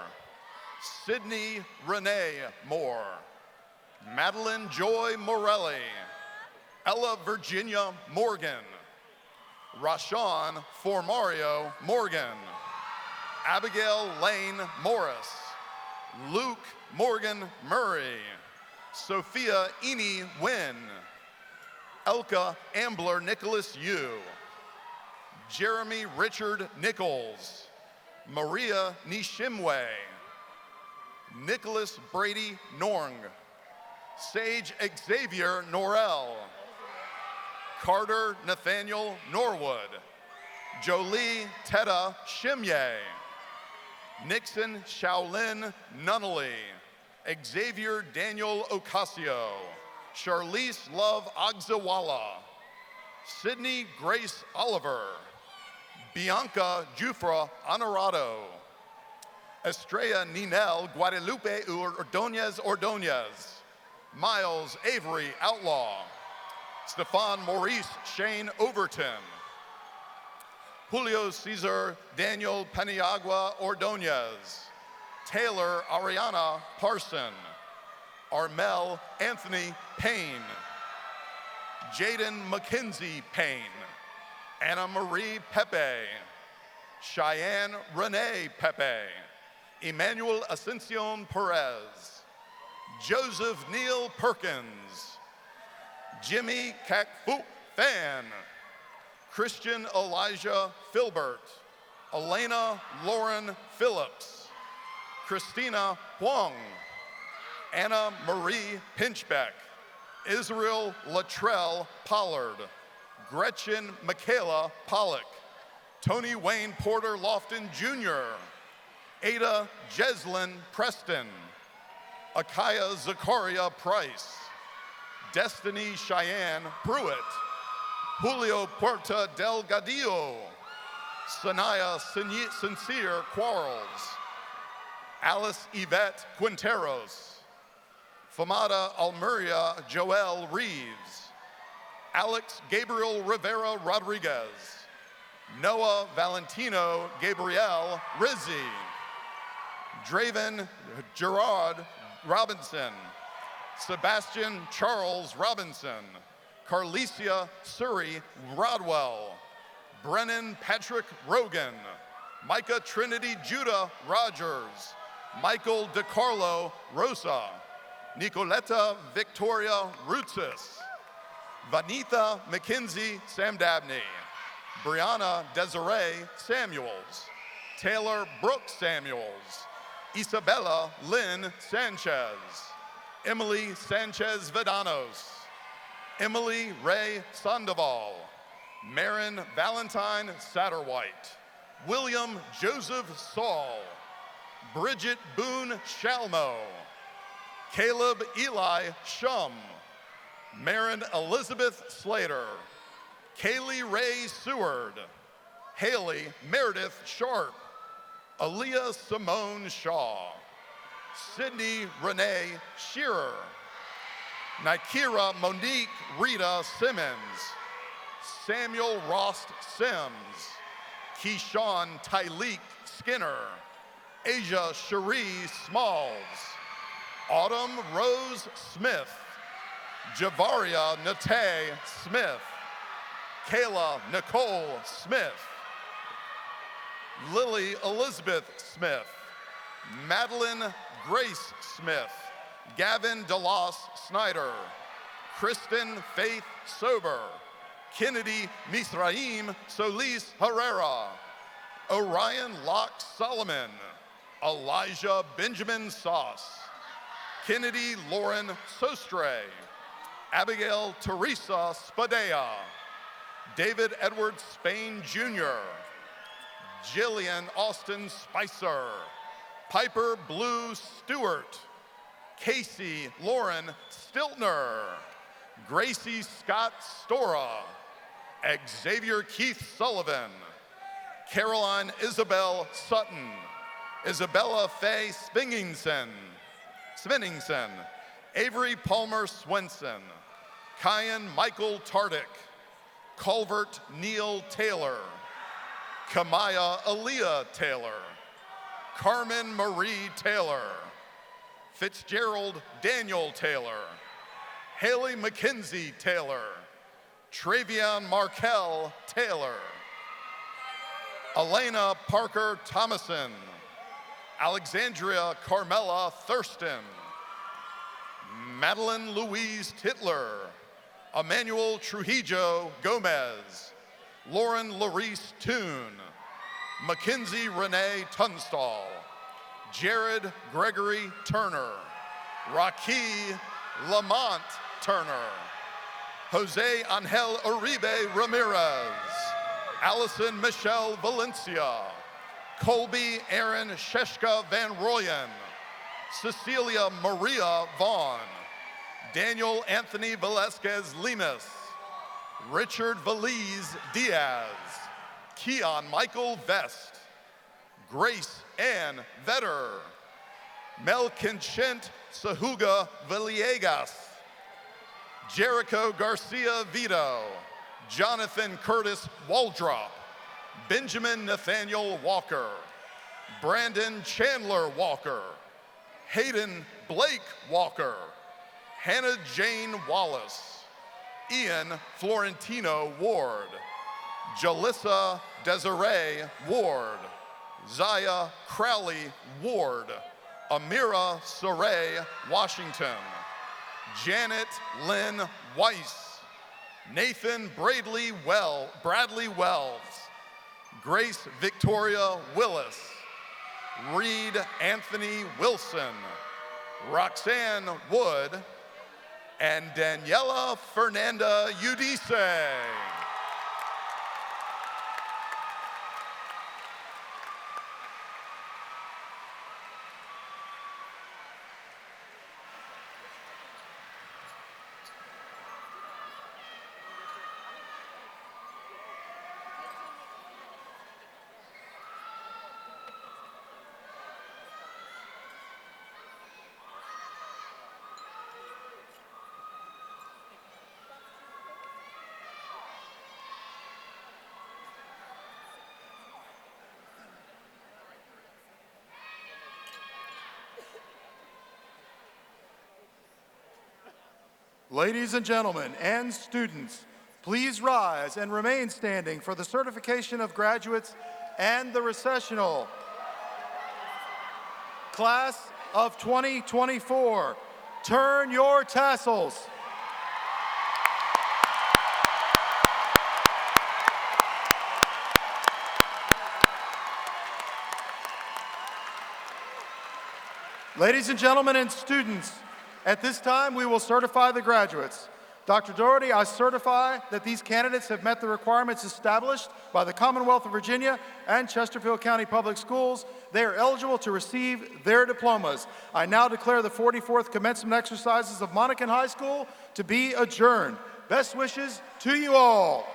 Sydney Renee Moore, Madeline Joy Morelli, Ella Virginia Morgan, Rashawn Formario Morgan, Abigail Lane Morris, Luke Morgan Murray, Sophia Eni Wynn, Elka Ambler Nicholas Yu, Jeremy Richard Nichols, Maria Nishimwe, Nicholas Brady Norng, Sage Xavier Norell, Carter Nathaniel Norwood, Jolie Teta Shimye, Nixon Shaolin Nunnally, Xavier Daniel Ocasio, Charlize Love Agzawala, Sydney Grace Oliver, Bianca Jufra Honorado, Estrella Ninel Guadalupe Ordonez, Miles Avery Outlaw, Stefan Maurice Shane Overton, Julio Cesar Daniel Paniagua Ordonez, Taylor Ariana Parson, Armel Anthony Payne, Jaden Mackenzie Payne, Anna Marie Pepe, Cheyenne Renee Pepe, Emmanuel Ascension Perez, Joseph Neil Perkins, Jimmy Kakfu Fan, Christian Elijah Filbert, Elena Lauren Phillips, Christina Huang, Anna Marie Pinchbeck, Israel Latrell Pollard, Gretchen Michaela Pollock, Tony Wayne Porter Lofton Jr., Ada Jeslyn Preston, Akaya Zakaria Price, Destiny Cheyenne Pruitt, Julio Puerta Delgadillo, Sanaya Sincere Quarles, Alice Yvette Quinteros, Famada Almeria Joel Reeves, Alex Gabriel Rivera Rodriguez, Noah Valentino Gabriel Rizzi, Draven Gerard Robinson, Sebastian Charles Robinson, Carlicia Surrey Rodwell, Brennan Patrick Rogan, Micah Trinity Judah Rogers, Michael DeCarlo Rosa, Nicoletta Victoria Rutsis, Vanitha McKenzie Samdabney, Brianna Desiree Samuels, Taylor Brooks Samuels, Isabella Lynn Sanchez, Emily Sanchez Vedanos, Emily Ray Sandoval, Marin Valentine Satterwhite, William Joseph Saul, Bridget Boone Shalmo, Caleb Eli Shum, Marin Elizabeth Slater, Kaylee Ray Seward, Haley Meredith Sharp, Aaliyah Simone Shaw, Sydney Renee Shearer, Nikira Monique Rita Simmons, Samuel Rost Sims, Keyshawn Tyleek Skinner, Asia Cherie Smalls, Autumn Rose Smith, Javaria Nate Smith, Kayla Nicole Smith, Lily Elizabeth Smith, Madeline Grace Smith, Gavin DeLoss Snyder, Kristen Faith Sober, Kennedy Misraim Solis Herrera, Orion Locke Solomon, Elijah Benjamin Sauce, Kennedy Lauren Sostre, Abigail Teresa Spadea, David Edward Spain Jr., Jillian Austin Spicer, Piper Blue Stewart, Casey Lauren Stiltner, Gracie Scott Stora, Xavier Keith Sullivan, Caroline Isabel Sutton, Isabella Faye Svenningson, Avery Palmer Swenson, Kyan Michael Tardick, Culvert Neil Taylor, Kamaya Aaliyah Taylor, Carmen Marie Taylor, Fitzgerald Daniel Taylor, Haley Mackenzie Taylor, Travion Markel Taylor, Elena Parker Thomason, Alexandria Carmela Thurston, Madeline Louise Titler, Emmanuel Trujillo Gomez, Lauren Larice Toon, Mackenzie Renee Tunstall, Jared Gregory Turner, Raki Lamont Turner, Jose Angel Uribe Ramirez, Allison Michelle Valencia, Colby Aaron Sheshka Van Royen, Cecilia Maria Vaughn, Daniel Anthony Velasquez Lemus, Richard Valiz Diaz, Keon Michael Vest, Grace Ann Vetter, Melconchent Sahuga Villegas, Jericho Garcia Vito, Jonathan Curtis Waldrop, Benjamin Nathaniel Walker, Brandon Chandler Walker, Hayden Blake Walker, Hannah Jane Wallace, Ian Florentino Ward, Jalissa Desiree Ward, Zaya Crowley Ward, Amira Saray Washington, Janet Lynn Weiss, Nathan Bradley Bradley Wells, Grace Victoria Willis, Reed Anthony Wilson, Roxanne Wood, and Daniela Fernanda Udice. Ladies and gentlemen, and students, please rise and remain standing for the certification of graduates and the recessional. Class of 2024, turn your tassels. Ladies and gentlemen and students, at this time we will certify the graduates. Dr. Doherty, I certify that these candidates have met the requirements established by the Commonwealth of Virginia and Chesterfield County Public Schools. They are eligible to receive their diplomas. I now declare the 44th commencement exercises of Monacan High School to be adjourned. Best wishes to you all.